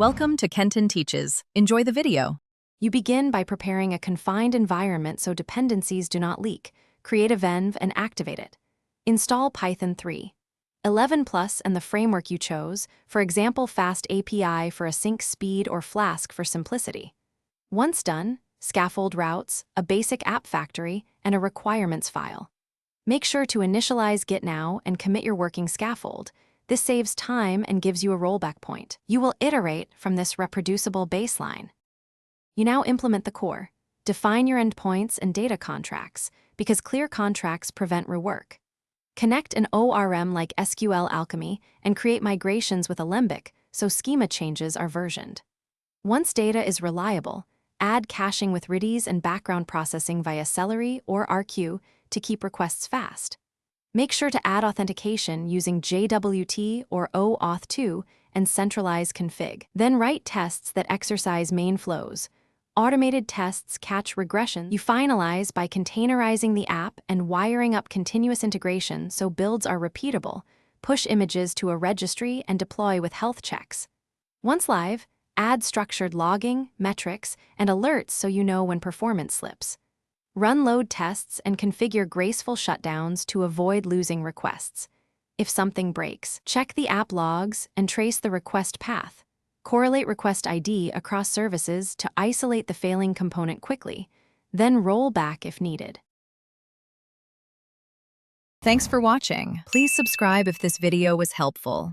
Welcome to Kenton Teaches. Enjoy the video. You begin by preparing a confined environment so dependencies do not leak. Create a venv and activate it. Install Python 3. 11 Plus and the framework you chose, for example Fast API for async speed or Flask for simplicity. Once done, scaffold routes, a basic app factory, and a requirements file. Make sure to initialize Git now and commit your working scaffold. This saves time and gives you a rollback point. You will iterate from this reproducible baseline. You now implement the core. Define your endpoints and data contracts, because clear contracts prevent rework. Connect an ORM like SQL Alchemy and create migrations with Alembic so schema changes are versioned. Once data is reliable, add caching with Redis and background processing via Celery or RQ to keep requests fast. Make sure to add authentication using JWT or OAuth2 and centralize config. Then write tests that exercise main flows. Automated tests catch regression. You finalize by containerizing the app and wiring up continuous integration so builds are repeatable. Push images to a registry and deploy with health checks. Once live, add structured logging, metrics, and alerts so you know when performance slips. Run load tests and configure graceful shutdowns to avoid losing requests. If something breaks, check the app logs and trace the request path. Correlate request ID across services to isolate the failing component quickly, then roll back if needed. Thanks for watching. Please subscribe if this video was helpful.